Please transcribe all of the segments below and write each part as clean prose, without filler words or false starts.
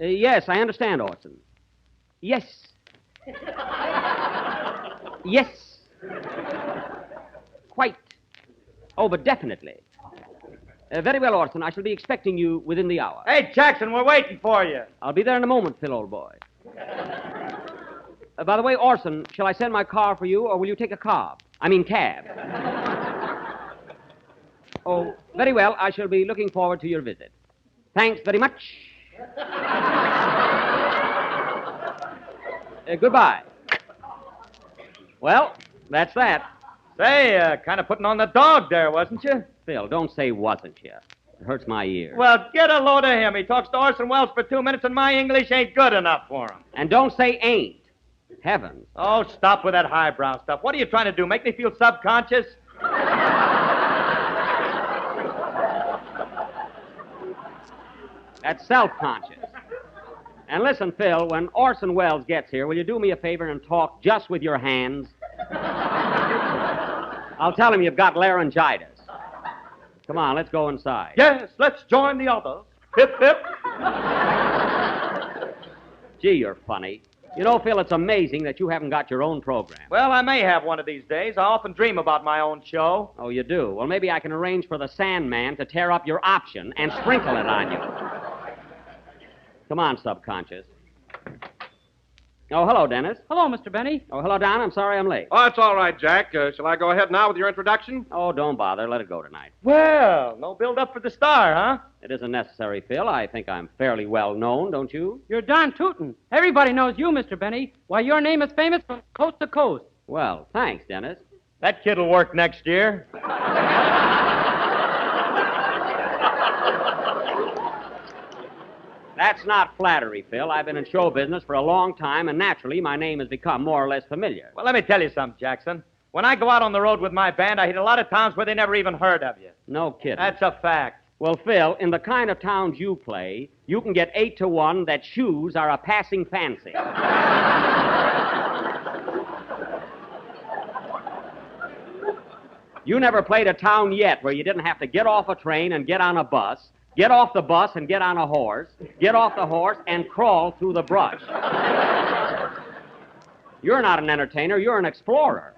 Yes, I understand, Orson. Yes. Yes. Quite. Oh, but definitely. Very well, Orson. I shall be expecting you within the hour. Hey, Jackson, we're waiting for you. I'll be there in a moment, Phil, old boy. By the way, Orson, shall I send my car for you, or will you take a cab? Oh, very well. I shall be looking forward to your visit. Thanks very much. Goodbye. Well, that's that. Say, kind of putting on the dog there, wasn't you? Phil, don't say wasn't you. It hurts my ears. Well, get a load of him. He talks to Orson Welles for 2 minutes, and my English ain't good enough for him. And don't say ain't. Heavens. Oh, stop with that highbrow stuff. What are you trying to do, make me feel subconscious? That's self-conscious. And listen, Phil, when Orson Welles gets here, will you do me a favor and talk just with your hands? I'll tell him you've got laryngitis. Come on, let's go inside. Yes, let's join the others. Hip, hip. Gee, you're funny. You know, Phil, it's amazing that you haven't got your own program. Well, I may have one of these days. I often dream about my own show. Oh, you do? Well, maybe I can arrange for the Sandman to tear up your option and sprinkle it on you. Come on, subconscious. Oh, hello, Dennis. Hello, Mr. Benny. Oh, hello, Don. I'm sorry I'm late. Oh, it's all right, Jack. Shall I go ahead now with your introduction? Oh, don't bother. Let it go tonight. Well, no build-up for the star, huh? It isn't necessary, Phil. I think I'm fairly well known, don't you? You're Don Tootin. Everybody knows you, Mr. Benny. Why, your name is famous from coast to coast. Well, thanks, Dennis. That kid'll work next year. That's not flattery, Phil. I've been in show business for a long time, and naturally, my name has become more or less familiar. Well, let me tell you something, Jackson. When I go out on the road with my band, I hit a lot of towns where they never even heard of you. No kidding. That's a fact. Well, Phil, in the kind of towns you play, you can get 8 to 1 that shoes are a passing fancy. You never played a town yet where you didn't have to get off a train and get on a bus, get off the bus and get on a horse, get off the horse and crawl through the brush. You're not an entertainer, you're an explorer.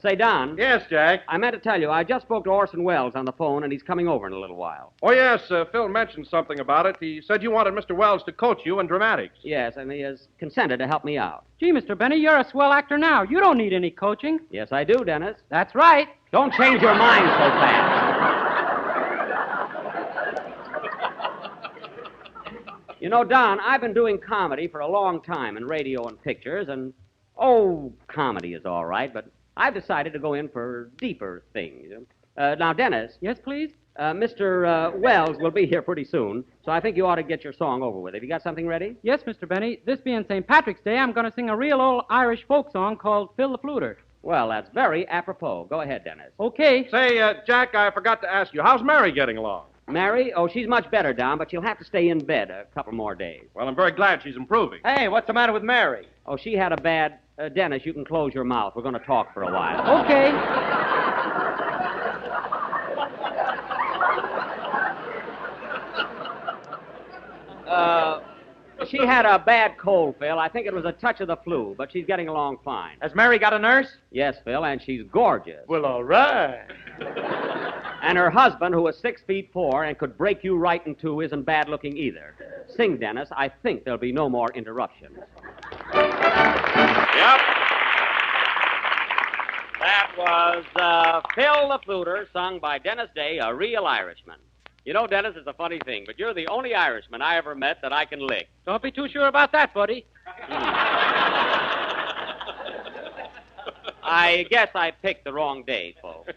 Say, Don. Yes, Jack. I meant to tell you, I just spoke to Orson Welles on the phone, and he's coming over in a little while. Oh, yes, Phil mentioned something about it. He said you wanted Mr. Welles to coach you in dramatics. Yes, and he has consented to help me out. Gee, Mr. Benny, you're a swell actor now. You don't need any coaching. Yes, I do, Dennis. That's right. Don't change your mind so fast. You know, Don, I've been doing comedy for a long time in radio and pictures, and, comedy is all right, but I've decided to go in for deeper things. Now, Dennis. Yes, please? Mr. Welles will be here pretty soon, so I think you ought to get your song over with. Have you got something ready? Yes, Mr. Benny. This being St. Patrick's Day, I'm going to sing a real old Irish folk song called Phil the Fluter. Well, that's very apropos. Go ahead, Dennis. Okay. Say, Jack, I forgot to ask you, how's Mary getting along? Mary? Oh, she's much better, Don, but she'll have to stay in bed a couple more days. Well, I'm very glad she's improving. Hey, what's the matter with Mary? Oh, she had a bad... Dennis, you can close your mouth. We're going to talk for a while. Okay. She had a bad cold, Phil. I think it was a touch of the flu, but she's getting along fine. Has Mary got a nurse? Yes, Phil, and she's gorgeous. Well, all right. And her husband, who is 6'4" and could break you right in two, isn't bad looking either. Sing, Dennis. I think there'll be no more interruptions. Yep. That was Phil the Fluter, sung by Dennis Day, a real Irishman. You know, Dennis, it's a funny thing, but you're the only Irishman I ever met that I can lick. Don't be too sure about that, buddy. I guess I picked the wrong day, folks.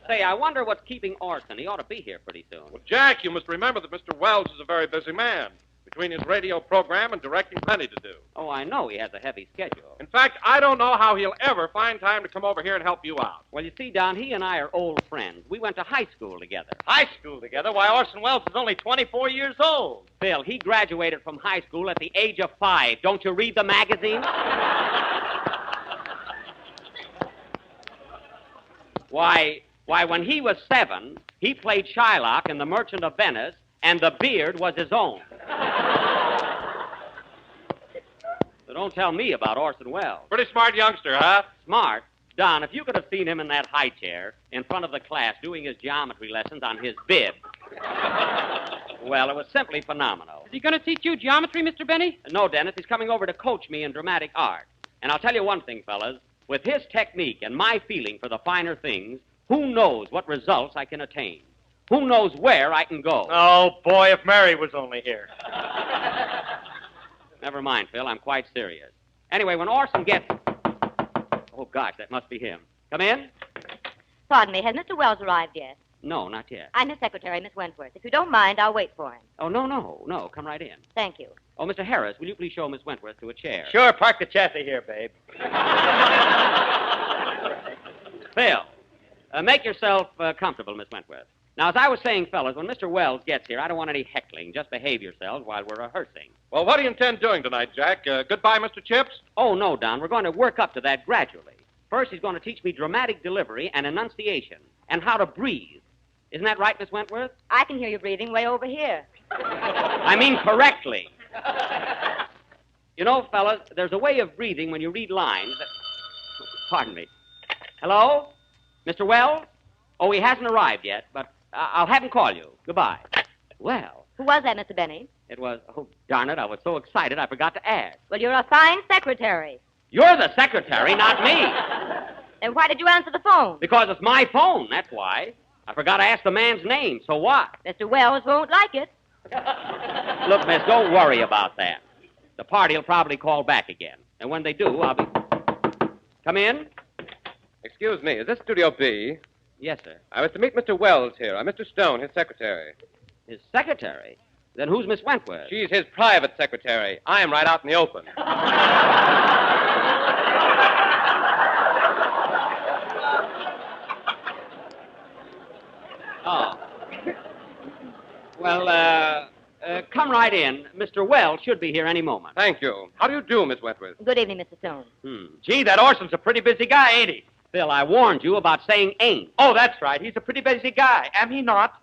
Say, I wonder what's keeping Orson. He ought to be here pretty soon. Well, Jack, you must remember that Mr. Welles is a very busy man. Between his radio program and directing, plenty to do. Oh, I know he has a heavy schedule. In fact, I don't know how he'll ever find time to come over here and help you out. Well, you see, Don, he and I are old friends. We went to high school together. High school together? Why, Orson Welles is only 24 years old. Phil, he graduated from high school at the age of 5. Don't you read the magazine? Why, when he was 7, he played Shylock in The Merchant of Venice, and the beard was his own. So don't tell me about Orson Welles. Pretty smart youngster, huh? Smart? Don, if you could have seen him in that high chair in front of the class doing his geometry lessons on his bib. Well, it was simply phenomenal. Is he going to teach you geometry, Mr. Benny? No, Dennis, he's coming over to coach me in dramatic art. And I'll tell you one thing, fellas. With his technique and my feeling for the finer things, who knows what results I can attain? Who knows where I can go? Oh, boy, if Mary was only here. Never mind, Phil. I'm quite serious. Anyway, when Orson gets... Oh, gosh, that must be him. Come in? Pardon me, has Mr. Wells arrived yet? No, not yet. I'm his secretary, Miss Wentworth. If you don't mind, I'll wait for him. Oh, no. Come right in. Thank you. Oh, Mr. Harris, will you please show Miss Wentworth to a chair? Sure, park the chassis here, babe. Phil, make yourself comfortable, Miss Wentworth. Now, as I was saying, fellas, when Mr. Wells gets here, I don't want any heckling. Just behave yourselves while we're rehearsing. Well, what do you intend doing tonight, Jack? Goodbye, Mr. Chips? Oh, no, Don. We're going to work up to that gradually. First, he's going to teach me dramatic delivery and enunciation and how to breathe. Isn't that right, Miss Wentworth? I can hear you breathing way over here. I mean correctly. You know, fellas, there's a way of breathing when you read lines that... Pardon me. Hello? Mr. Wells? Oh, he hasn't arrived yet, but I'll have him call you. Goodbye. Well, Who was that, Mr. Benny? it was... Oh, darn it, I was so excited I forgot to ask. Well, you're a fine secretary. You're the secretary, not me. Then why did you answer the phone? Because it's my phone, that's why. I forgot to ask the man's name, so what? Mr. Wells won't like it. Look, miss, don't worry about that. The party will probably call back again. And when they do, I'll be... Come in? Excuse me, is this Studio B? Yes, sir. I was to meet Mr. Wells here. I'm Mr. Stone, his secretary. His secretary? Then who's Miss Wentworth? She's his private secretary. I am right out in the open. Oh. Well, come right in. Mr. Wells should be here any moment. Thank you. How do you do, Miss Wentworth? Good evening, Mr. Stone. Gee, that Orson's a pretty busy guy, ain't he? Phil, I warned you about saying ain't. Oh, that's right. He's a pretty busy guy. Am he not?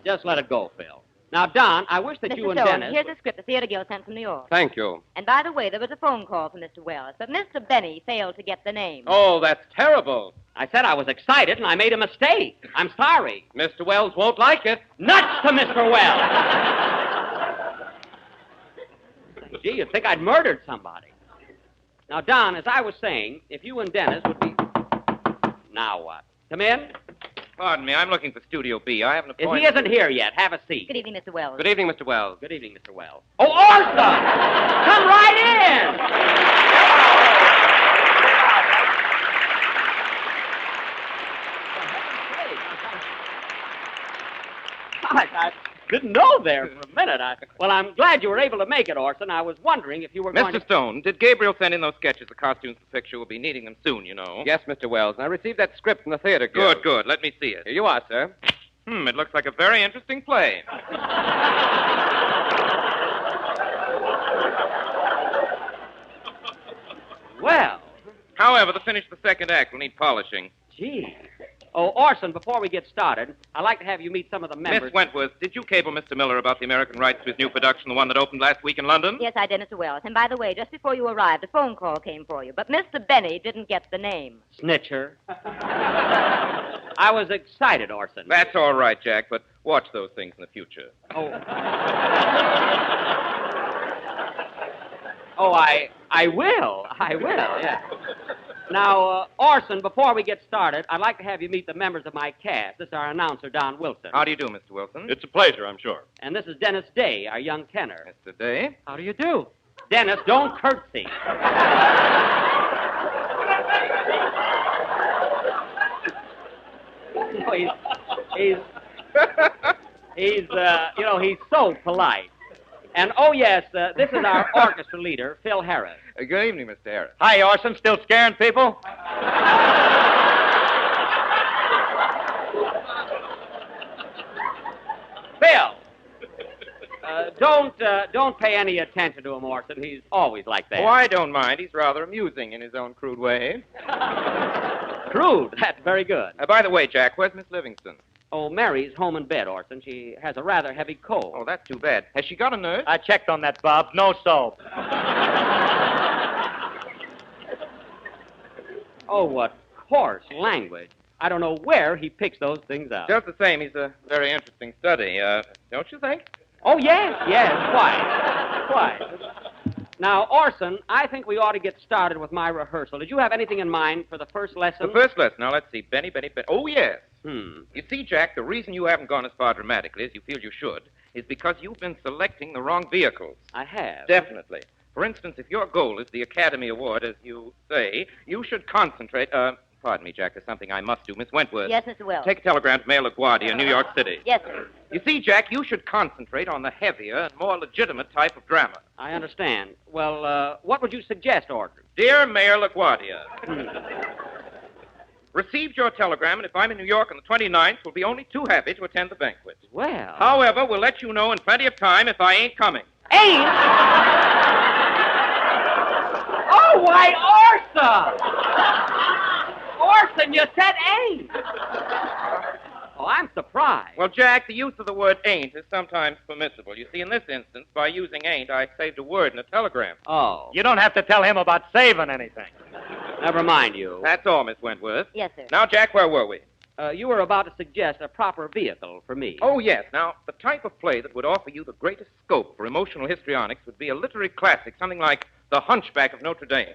Just let it go, Phil. Now, Don, I wish that Mr. you and Stone, Dennis... here's a script the Theater Guild sent from New York. Thank you. And by the way, there was a phone call from Mr. Wells, but Mr. Benny failed to get the name. Oh, that's terrible. I said I was excited, and I made a mistake. I'm sorry. Mr. Wells won't like it. Nuts to Mr. Wells! Gee, you'd think I'd murdered somebody. Now, Don, as I was saying, if you and Dennis would be... Now what? Come in? Pardon me, I'm looking for Studio B. I have an If appointment. he isn't here yet, have a seat. Good evening, Mr. Wells. Good evening, Mr. Wells. Good evening, Mr. Wells. Oh, Orson! Come right in! Gosh, I didn't know there for a minute. Well, I'm glad you were able to make it, Orson. I was wondering if you were going Mr. to... Stone, did Gabriel send in those sketches, the costumes for picture? We'll be needing them soon, you know. Yes, Mr. Wells, and I received that script from the Theater Good, Guild. good. Let me see it. Here you are, sir. It looks like a very interesting play. Well, However, to finish the second act, we'll need polishing. gee. Oh, Orson, before we get started, I'd like to have you meet some of the members... Miss Wentworth, did you cable Mr. Miller about the American rights to his new production, the one that opened last week in London? Yes, I did, Mr. Wells. And by the way, just before you arrived, a phone call came for you. But Mr. Benny didn't get the name. Snitcher. I was excited, Orson. That's all right, Jack, but watch those things in the future. Oh. Oh, I will. I will, yeah. Now, Orson, before we get started, I'd like to have you meet the members of my cast. This is our announcer, Don Wilson. How do you do, Mr. Wilson? It's a pleasure, I'm sure. And this is Dennis Day, our young tenor. Mr. Day? How do you do? Dennis, don't curtsy. No, he's so polite. And, oh, yes, this is our orchestra leader, Phil Harris. Good evening, Mr. Harris. Hi, Orson. Still scaring people? Phil! Don't pay any attention to him, Orson. He's always like that. Oh, I don't mind. He's rather amusing in his own crude way. Crude. That's very good. By the way, Jack, where's Miss Livingston? Oh, Mary's home in bed, Orson. She has a rather heavy cold. Oh, that's too bad. Has she got a nurse? I checked on that, Bob. No soap. Oh, what coarse language. I don't know where he picks those things out. Just the same, he's a very interesting study, don't you think? Oh, yes, quite. Now, Orson, I think we ought to get started with my rehearsal. Did you have anything in mind for the first lesson? The first lesson. Now, let's see. Benny. Oh, yes. Hmm. You see, Jack, the reason you haven't gone as far dramatically as you feel you should is because you've been selecting the wrong vehicles. I have. Definitely. For instance, if your goal is the Academy Award, as you say, you should concentrate. Pardon me, Jack, there's something I must do. Miss Wentworth. Yes, Mr. Wells. Take a telegram to Mayor LaGuardia, New York City. Yes, sir. You see, Jack, you should concentrate on the heavier and more legitimate type of drama. I understand. Well, what would you suggest, Orson? Dear Mayor LaGuardia, received your telegram, and if I'm in New York on the 29th, will be only too happy to attend the banquet. Well. However, we'll let you know in plenty of time if I ain't coming. Ain't? Oh, why, Orson! Orson, you said ain't. Oh, I'm surprised. Well, Jack, the use of the word ain't is sometimes permissible. You see, in this instance, by using ain't, I saved a word in a telegram. Oh. You don't have to tell him about saving anything. Never mind you. That's all, Miss Wentworth. Yes, sir. Now, Jack, where were we? You were about to suggest a proper vehicle for me. Oh, yes. Now, the type of play that would offer you the greatest scope for emotional histrionics would be a literary classic, something like The Hunchback of Notre Dame.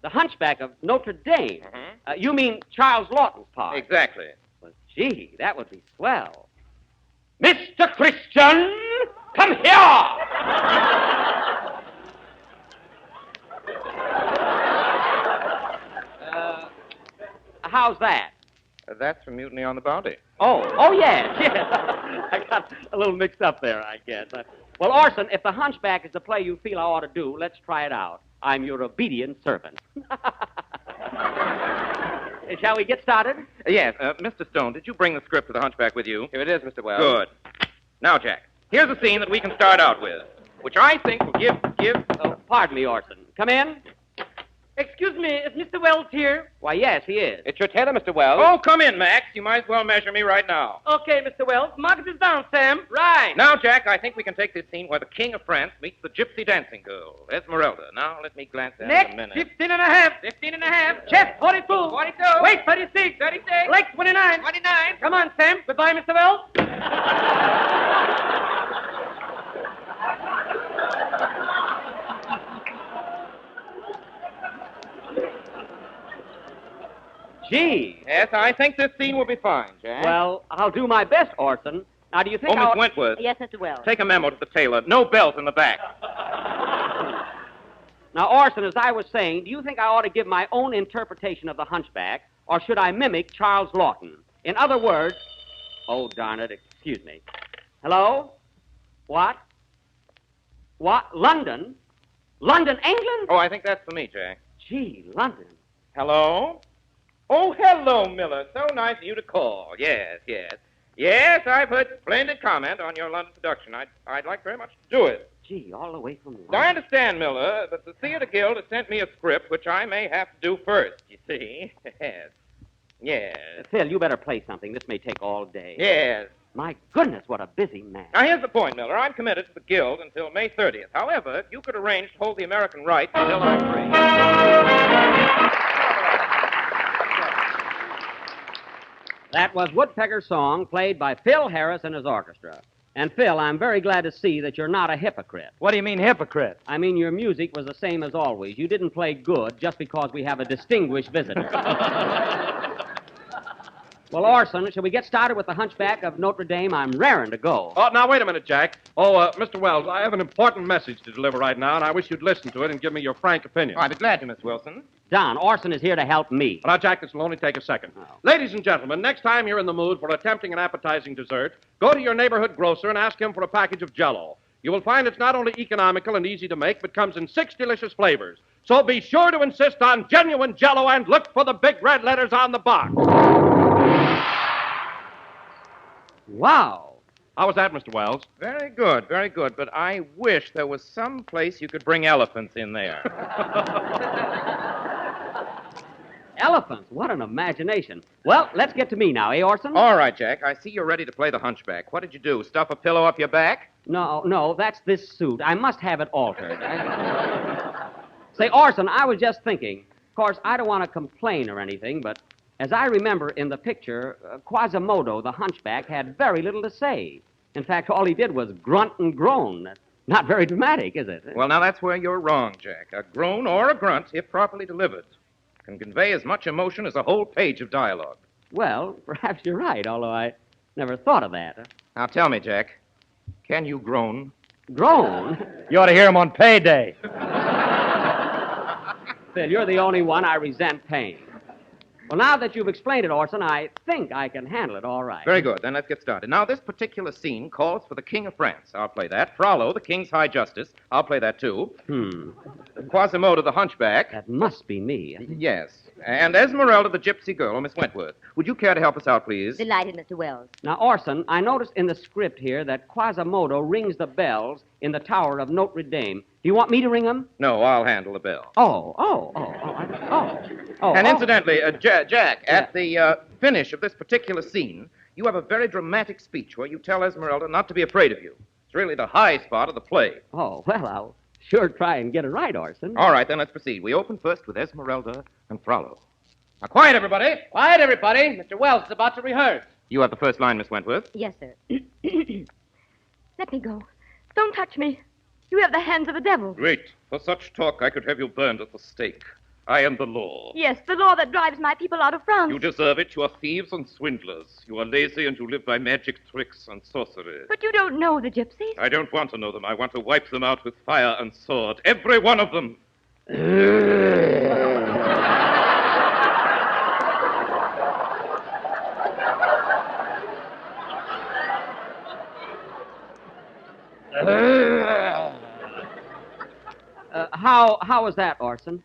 The Hunchback of Notre Dame. Mm-hmm. You mean Charles Lawton's part? Exactly. Well, gee, that would be swell. Mr. Christian, come here! How's that? That's from Mutiny on the Bounty. Oh, yes. I got a little mixed up there, I guess. Well, Orson, if The Hunchback is the play you feel I ought to do, let's try it out. I'm your obedient servant. Shall we get started? Yes, Mr. Stone, did you bring the script of The Hunchback with you? Here it is, Mr. Wells. Good. Now, Jack, here's a scene that we can start out with, which I think will give... Oh, pardon me, Orson. Come in. Excuse me, is Mr. Wells here? Why, yes, he is. It's your tailor, Mr. Wells. Oh, come in, Max. You might as well measure me right now. Okay, Mr. Wells. Mark this down, Sam. Right. Now, Jack, I think we can take this scene where the King of France meets the gypsy dancing girl, Esmeralda. Now, let me glance at it Next, a minute. 15 and a half. 15 and a half. Chest, 42. 42. Weight, 36. 36. Leg, 29. 29. Come on, Sam. Goodbye, Mr. Wells. Gee. Yes, I think this scene will be fine, Jack. Well, I'll do my best, Orson. Now, do you think Miss I'll... Wentworth, Yes, Mr. Wells. take a memo to the tailor. No belt in the back. Now, Orson, as I was saying, do you think I ought to give my own interpretation of the Hunchback, or should I mimic Charles Lawton? In other words... Oh, darn it, excuse me. Hello? What? What? London? London, England? Oh, I think that's for me, Jack. Gee, London. Hello? Oh, hello, Miller. So nice of you to call. Yes. Yes, I've heard splendid comment on your London production. I'd like very much to do it. Gee, all the way from London. I understand, Miller, that the Theater Guild has sent me a script which I may have to do first, you see. Yes. Phil, you better play something. This may take all day. Yes. My goodness, what a busy man. Now, here's the point, Miller. I'm committed to the Guild until May 30th. However, if you could arrange to hold the American rights until I'm free. That was Woodpecker's song played by Phil Harris and his orchestra. And, Phil, I'm very glad to see that you're not a hypocrite. What do you mean, hypocrite? I mean, your music was the same as always. You didn't play good just because we have a distinguished visitor. Well, Orson, shall we get started with the Hunchback of Notre Dame? I'm raring to go. Oh, now, wait a minute, Jack. Mr. Wells, I have an important message to deliver right now, and I wish you'd listen to it and give me your frank opinion. I'd be glad to, Miss Wilson. Don, Orson is here to help me. Now, Jack, this will only take a second. Oh. Ladies and gentlemen, next time you're in the mood for attempting an appetizing dessert, go to your neighborhood grocer and ask him for a package of Jell-O. You will find it's not only economical and easy to make, but comes in 6 delicious flavors. So be sure to insist on genuine Jell-O and look for the big red letters on the box. Wow. How was that, Mr. Wells? Very good. But I wish there was some place you could bring elephants in there. Elephants. What an imagination. Well, let's get to me now, eh, Orson? All right, Jack. I see you're ready to play the hunchback. What did you do? Stuff a pillow up your back? No, that's this suit. I must have it altered. Say, Orson, I was just thinking. Of course, I don't want to complain or anything, but as I remember in the picture, Quasimodo, the hunchback, had very little to say. In fact, all he did was grunt and groan. That's not very dramatic, is it? Well, now that's where you're wrong, Jack. A groan or a grunt, if properly delivered, can convey as much emotion as a whole page of dialogue. Well, perhaps you're right, although I never thought of that. Now tell me, Jack, can you groan? Groan? You ought to hear him on payday. Phil, you're the only one I resent pain. Well, now that you've explained it, Orson, I think I can handle it all right. Very good. Then let's get started. Now, this particular scene calls for the King of France. I'll play that. Frollo, the King's High Justice. I'll play that, too. Quasimodo, the Hunchback. That must be me. Yes. And Esmeralda, the Gypsy Girl, or Miss Wentworth. Would you care to help us out, please? Delighted, Mr. Wells. Now, Orson, I noticed in the script here that Quasimodo rings the bells in the Tower of Notre Dame. Do you want me to ring them? No, I'll handle the bell. Oh. And incidentally, Jack, at the finish of this particular scene, you have a very dramatic speech where you tell Esmeralda not to be afraid of you. It's really the high spot of the play. Oh, well, I'll sure try and get it right, Orson. All right, then let's proceed. We open first with Esmeralda and Frollo. Now, quiet, everybody. Quiet, everybody. Mr. Wells is about to rehearse. You have the first line, Miss Wentworth. Yes, sir. Let me go. Don't touch me. You have the hands of the devil. Great. For such talk, I could have you burned at the stake. I am the law. Yes, the law that drives my people out of France. You deserve it. You are thieves and swindlers. You are lazy and you live by magic tricks and sorcery. But you don't know the gypsies. I don't want to know them. I want to wipe them out with fire and sword. Every one of them. How was that, Orson?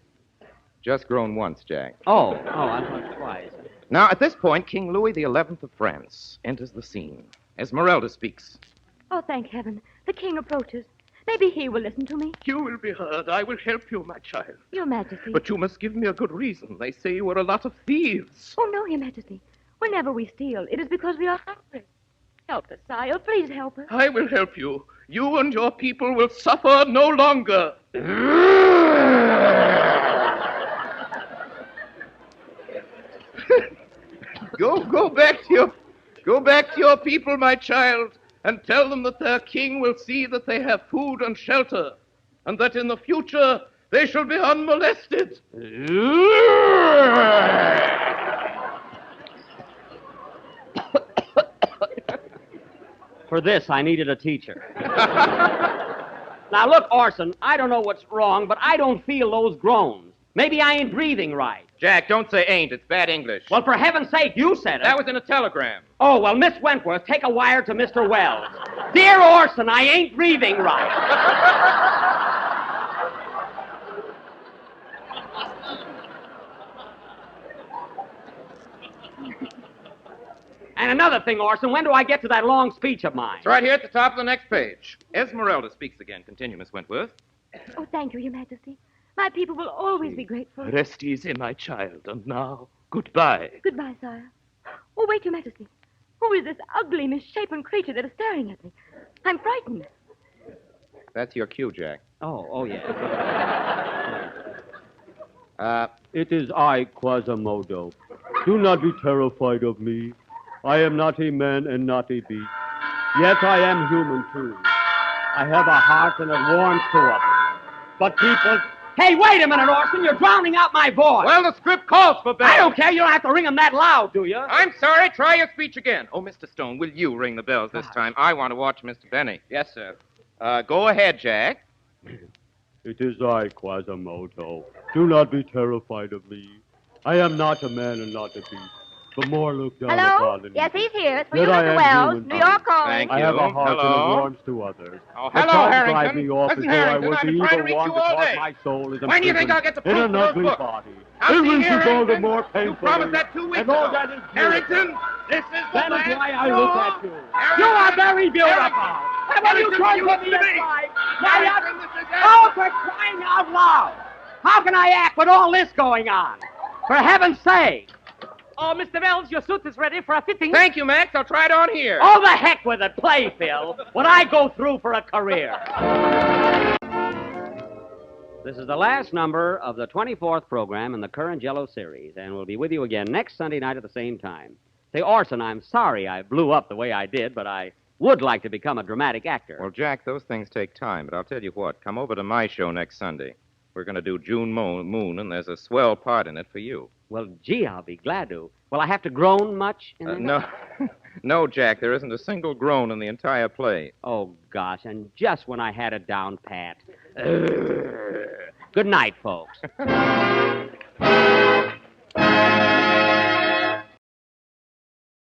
Just grown once, Jack. Oh, I thought twice. Now, at this point, King Louis XI of France enters the scene. Esmeralda speaks. Oh, thank heaven. The king approaches. Maybe he will listen to me. You will be heard. I will help you, my child. Your Majesty. But you must give me a good reason. They say you are a lot of thieves. Oh, no, Your Majesty. Whenever we steal, it is because we are hungry. Help us, sire. Please help us. I will help you. You and your people will suffer no longer. Go back to your people, my child, and tell them that their king will see that they have food and shelter, and that in the future they shall be unmolested. For this, I needed a teacher. Now, look, Orson, I don't know what's wrong, but I don't feel those groans. Maybe I ain't breathing right. Jack, don't say ain't. It's bad English. Well, for heaven's sake, you said it. That was in a telegram. Oh, well, Miss Wentworth, take a wire to Mr. Wells. Dear Orson, I ain't breathing right. And another thing, Orson, when do I get to that long speech of mine? It's right here at the top of the next page. Esmeralda speaks again. Continue, Miss Wentworth. Oh, thank you, Your Majesty. My people will always be grateful. Rest easy, my child, and now, goodbye. Goodbye, sire. Oh, wait, Your Majesty. Who is this ugly, misshapen creature that is staring at me? I'm frightened. That's your cue, Jack. Oh, yeah. It is I, Quasimodo. Do not be terrified of me. I am not a man and not a beast. Yet I am human, too. I have a heart and it warms to others. But people... Hey, wait a minute, Orson. You're drowning out my voice. Well, the script calls for bells. I don't care. You don't have to ring them that loud, do you? I'm sorry. Try your speech again. Oh, Mr. Stone, will you ring the bells this time? I want to watch Mr. Benny. Yes, sir. Go ahead, Jack. It is I, Quasimodo. Do not be terrified of me. I am not a man and not a beast. The more look down Hello? upon the Yes, needy. he's here. It's for Yet you, I Mr. am Wells. human. New York calling. Thank I have a you. heart and Hello? it warms to others. Oh, The hello, tongue Harrington. drive me off Listen, as though I Harrington, was I've the been trying to evil reach one you all because day. my soul is When do you think imprisoned I'll get the in proof an for those ugly books? body. Now, It see will here, be all the Harrington. more You painful. promised that 2 weeks And all ago. that is beautiful. Harrington, this is the That is last why I straw. look at you. Harrington. You are very beautiful. Harrington. How about you Harrington, try you to listen me to me. inside? Harrington, this is Oh, for crying out loud. How can I act with all this going on? For heaven's sake! Oh, Mr. Wells, your suit is ready for a fitting. Thank you, Max. I'll try it on here. Oh, the heck with it. Play, Phil. What I go through for a career. This is the last number of the 24th program in the current Jello series, and we'll be with you again next Sunday night at the same time. Say, Orson, I'm sorry I blew up the way I did, but I would like to become a dramatic actor. Well, Jack, those things take time, but I'll tell you what. Come over to my show next Sunday. We're going to do June Moon, and there's a swell part in it for you. Well, gee, I'll be glad to. Will I have to groan much in it? No, no, Jack. There isn't a single groan in the entire play. Oh, gosh, and just when I had it down pat. Good night, folks.